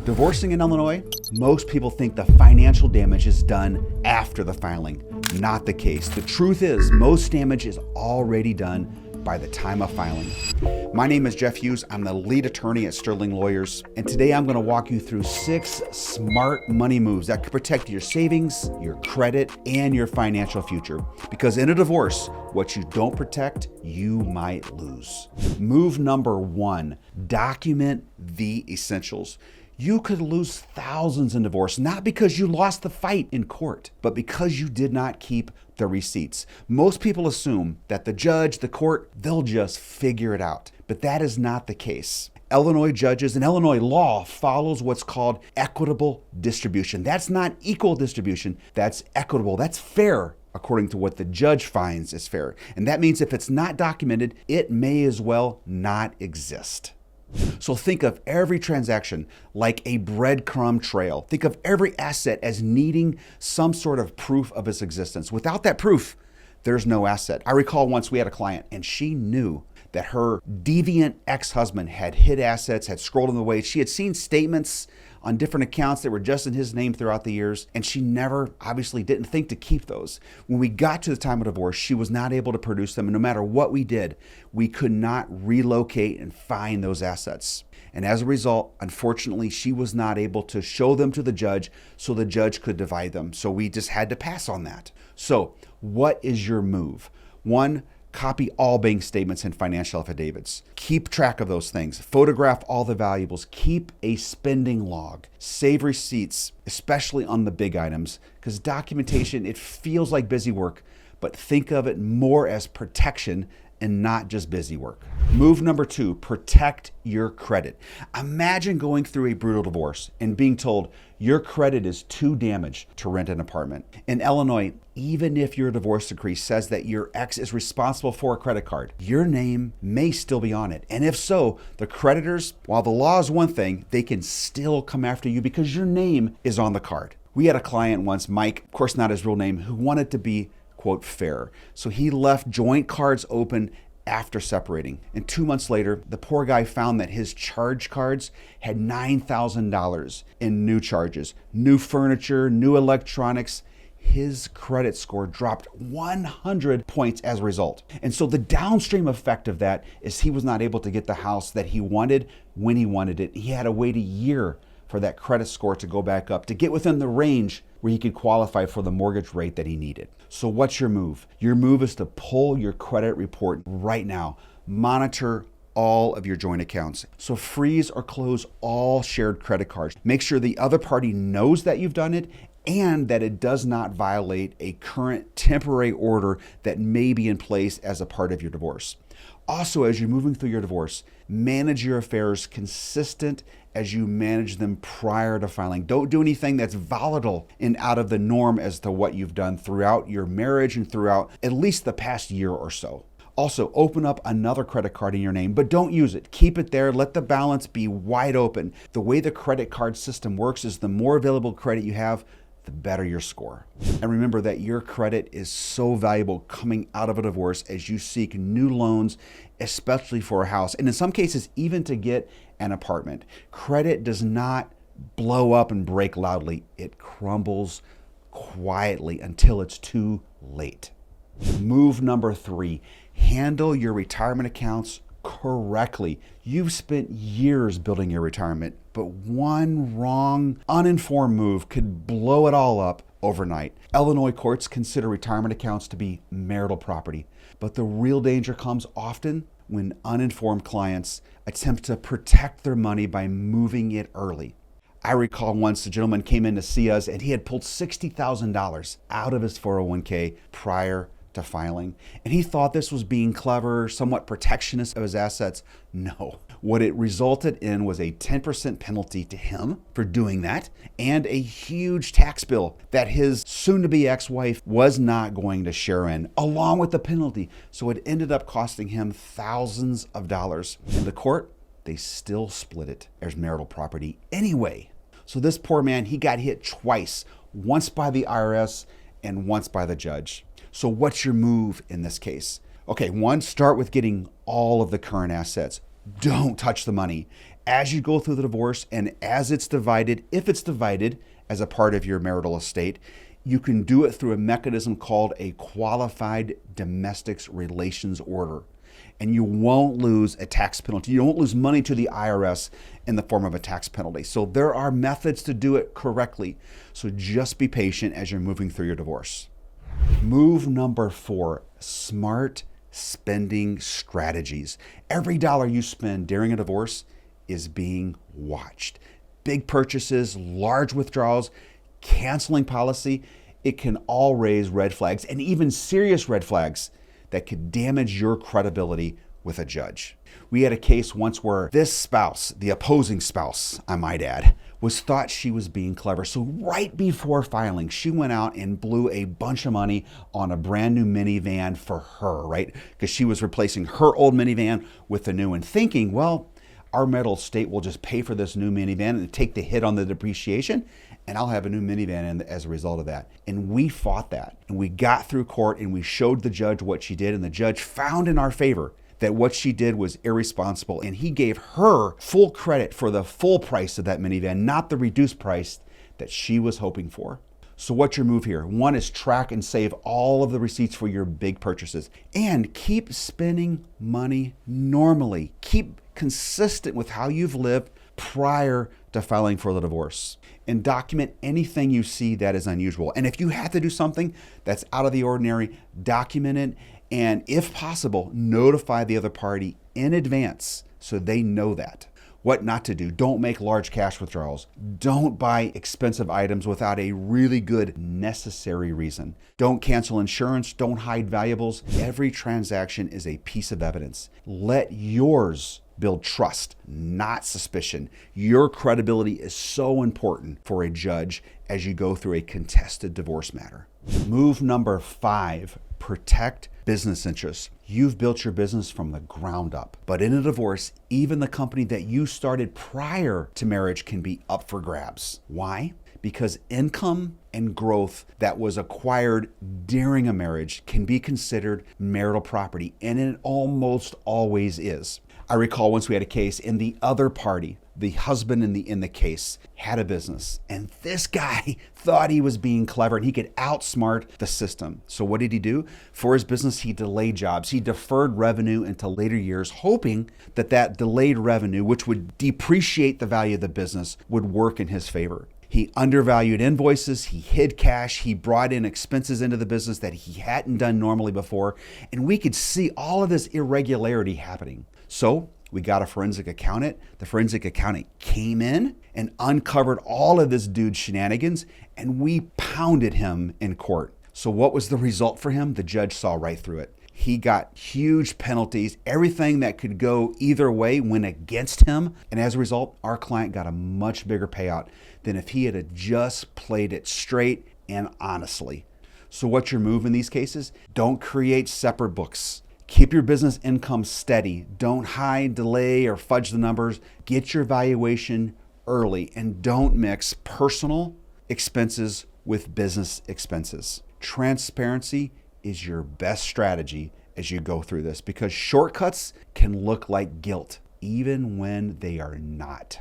Divorcing in Illinois, most people think the financial damage is done after the filing. Not the case. The truth is, most damage is already done by the time of filing. My name is Jeff Hughes. I'm the lead attorney at Sterling Lawyers, and today I'm going to walk you through 6 smart money moves that could protect your savings, your credit, and your financial future. Because in a divorce, what you don't protect, you might lose. Move number 1, document the essentials. You could lose thousands in divorce, not because you lost the fight in court, but because you did not keep the receipts. Most people assume that the judge, the court, they'll just figure it out. But that is not the case. Illinois judges and Illinois law follows what's called equitable distribution. That's not equal distribution, that's equitable, that's fair, according to what the judge finds is fair. And that means if it's not documented, it may as well not exist. So think of every transaction like a breadcrumb trail. Think of every asset as needing some sort of proof of its existence. Without that proof, there's no asset. I recall once we had a client and she knew that her deviant ex-husband had hid assets, had scrolled them away. She had seen statements on different accounts that were just in his name throughout the years, and she never, obviously, didn't think to keep those. When we got to the time of divorce, she was not able to produce them, and no matter what we did, we could not relocate and find those assets. And as a result, unfortunately, she was not able to show them to the judge so the judge could divide them. So we just had to pass on that. So what is your move? 1, copy all bank statements and financial affidavits. Keep track of those things. Photograph all the valuables. Keep a spending log. Save receipts, especially on the big items, because documentation, it feels like busy work, but think of it more as protection and not just busy work. Move number 2, protect your credit. Imagine going through a brutal divorce and being told your credit is too damaged to rent an apartment. In Illinois, even if your divorce decree says that your ex is responsible for a credit card, your name may still be on it. And if so, the creditors, while the law is one thing, they can still come after you because your name is on the card. We had a client once, Mike, of course not his real name, who wanted to be quote fair. So he left joint cards open after separating. And 2 months later, the poor guy found that his charge cards had $9,000 in new charges, new furniture, new electronics. His credit score dropped 100 points as a result. And so the downstream effect of that is he was not able to get the house that he wanted when he wanted it. He had to wait a year for that credit score to go back up, to get within the range where he could qualify for the mortgage rate that he needed. So what's your move? Your move is to pull your credit report right now. Monitor all of your joint accounts. So freeze or close all shared credit cards. Make sure the other party knows that you've done it and that it does not violate a current temporary order that may be in place as a part of your divorce. Also, as you're moving through your divorce, manage your affairs consistent as you manage them prior to filing. Don't do anything that's volatile and out of the norm as to what you've done throughout your marriage and throughout at least the past year or so. Also, open up another credit card in your name, but don't use it. Keep it there. Let the balance be wide open. The way the credit card system works is the more available credit you have, the better your score. And remember that your credit is so valuable coming out of a divorce as you seek new loans, especially for a house, and in some cases, even to get an apartment. Credit does not blow up and break loudly. It crumbles quietly until it's too late. Move number 3, handle your retirement accounts correctly. You've spent years building your retirement, but one wrong, uninformed move could blow it all up overnight. Illinois courts consider retirement accounts to be marital property, but the real danger comes often when uninformed clients attempt to protect their money by moving it early. I recall once a gentleman came in to see us and he had pulled $60,000 out of his 401k prior to filing. And he thought this was being clever, somewhat protectionist of his assets. No. What it resulted in was a 10% penalty to him for doing that and a huge tax bill that his soon-to-be ex-wife was not going to share in, along with the penalty. So it ended up costing him thousands of dollars. In the court, they still split it as marital property anyway. So this poor man, he got hit twice, once by the IRS and once by the judge. So what's your move in this case? Okay, 1, start with getting all of the current assets. Don't touch the money. as you go through the divorce and as it's divided, if it's divided as a part of your marital estate, you can do it through a mechanism called a qualified domestic relations order. And you won't lose a tax penalty. You won't lose money to the IRS in the form of a tax penalty. So there are methods to do it correctly. So just be patient as you're moving through your divorce. Move number 4, smart spending strategies. Every dollar you spend during a divorce is being watched. Big purchases, large withdrawals, canceling policy, it can all raise red flags, and even serious red flags that could damage your credibility with a judge. We had a case once where this spouse, the opposing spouse, I might add, was thought she was being clever. So right before filing, she went out and blew a bunch of money on a brand new minivan for her, right? Because she was replacing her old minivan with a new one, thinking, well, our marital estate will just pay for this new minivan and take the hit on the depreciation, and I'll have a new minivan as a result of that. And we fought that. And we got through court and we showed the judge what she did, and the judge found in our favor that what she did was irresponsible, and he gave her full credit for the full price of that minivan, not the reduced price that she was hoping for. So what's your move here? 1 is track and save all of the receipts for your big purchases, and keep spending money normally. Keep consistent with how you've lived prior to filing for the divorce, and document anything you see that is unusual. And if you have to do something that's out of the ordinary, document it, and if possible, notify the other party in advance so they know that. What not to do: don't make large cash withdrawals. Don't buy expensive items without a really good necessary reason. Don't cancel insurance. Don't hide valuables. Every transaction is a piece of evidence. Let yours build trust, not suspicion. Your credibility is so important for a judge as you go through a contested divorce matter. Move number 5, protect business interests. You've built your business from the ground up, but in a divorce, even the company that you started prior to marriage can be up for grabs. Why? Because income and growth that was acquired during a marriage can be considered marital property, and it almost always is. I recall once we had a case, and the other party, the husband in the case, had a business, and this guy thought he was being clever and he could outsmart the system. So what did he do? For his business, he delayed jobs. He deferred revenue into later years, hoping that that delayed revenue, which would depreciate the value of the business, would work in his favor. He undervalued invoices, he hid cash, he brought in expenses into the business that he hadn't done normally before, and we could see all of this irregularity happening. So we got a forensic accountant. The forensic accountant came in and uncovered all of this dude's shenanigans, and we pounded him in court. So what was the result for him? The judge saw right through it. He got huge penalties. Everything that could go either way went against him. And as a result, our client got a much bigger payout than if he had just played it straight and honestly. So what's your move in these cases? Don't create separate books. Keep your business income steady. Don't hide, delay, or fudge the numbers. Get your valuation early, and don't mix personal expenses with business expenses. Transparency is your best strategy as you go through this, because shortcuts can look like guilt even when they are not.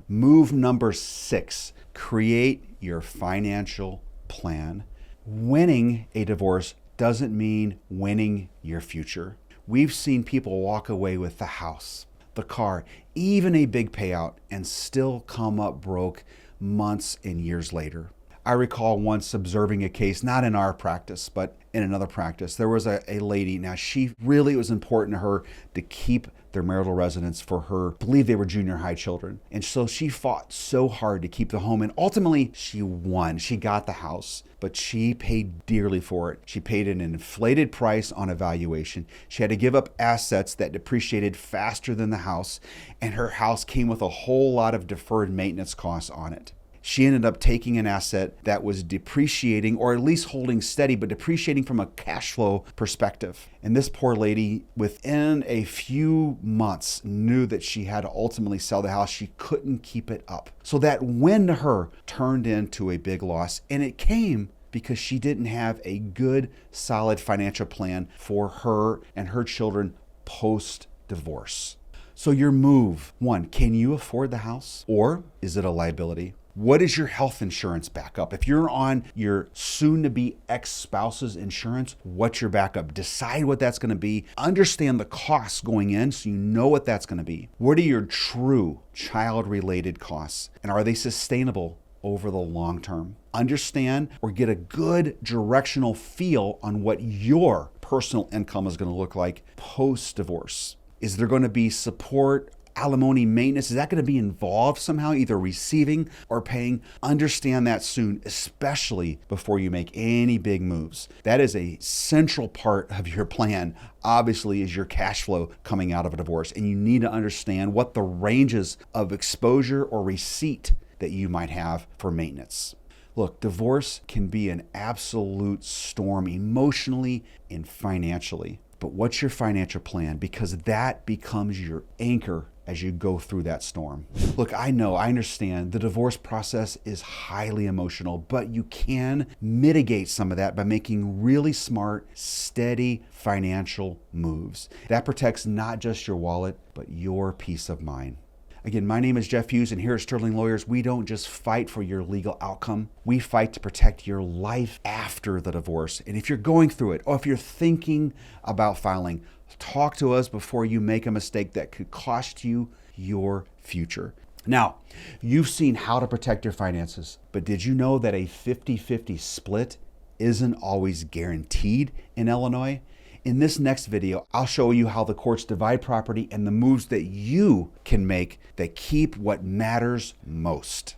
Move number 6, create your financial plan. Winning a divorce doesn't mean winning your future. We've seen people walk away with the house, the car, even a big payout, and still come up broke months and years later. I recall once observing a case, not in our practice, but in another practice. There was a lady. Now, it was important to her to keep their marital residence for her, I believe they were junior high children. And so she fought so hard to keep the home, and ultimately she won. She got the house, but she paid dearly for it. She paid an inflated price on a valuation. She had to give up assets that depreciated faster than the house, and her house came with a whole lot of deferred maintenance costs on it. She ended up taking an asset that was depreciating, or at least holding steady, but depreciating from a cash flow perspective. And this poor lady, within a few months, knew that she had to ultimately sell the house. She couldn't keep it up. So that win to her turned into a big loss. And it came because she didn't have a good, solid financial plan for her and her children post-divorce. So your move, one, can you afford the house or is it a liability? What is your health insurance backup? If you're on your soon-to-be ex-spouse's insurance, what's your backup? Decide what that's going to be. Understand the costs going in so you know what that's going to be. What are your true child-related costs? And are they sustainable over the long term? Understand or get a good directional feel on what your personal income is going to look like post-divorce. Is there going to be support, alimony, maintenance? Is that going to be involved somehow, either receiving or paying? Understand that soon, especially before you make any big moves. That is a central part of your plan, obviously, is your cash flow coming out of a divorce. And you need to understand what the ranges of exposure or receipt that you might have for maintenance. Look, divorce can be an absolute storm emotionally and financially. But what's your financial plan? Because that becomes your anchor as you go through that storm. Look, I understand the divorce process is highly emotional, but you can mitigate some of that by making really smart, steady financial moves. That protects not just your wallet, but your peace of mind. Again, my name is Jeff Hughes, and here at Sterling Lawyers, we don't just fight for your legal outcome. We fight to protect your life after the divorce. And if you're going through it, or if you're thinking about filing, talk to us before you make a mistake that could cost you your future. Now, you've seen how to protect your finances, but did you know that a 50-50 split isn't always guaranteed in Illinois? In this next video, I'll show you how the courts divide property and the moves that you can make that keep what matters most.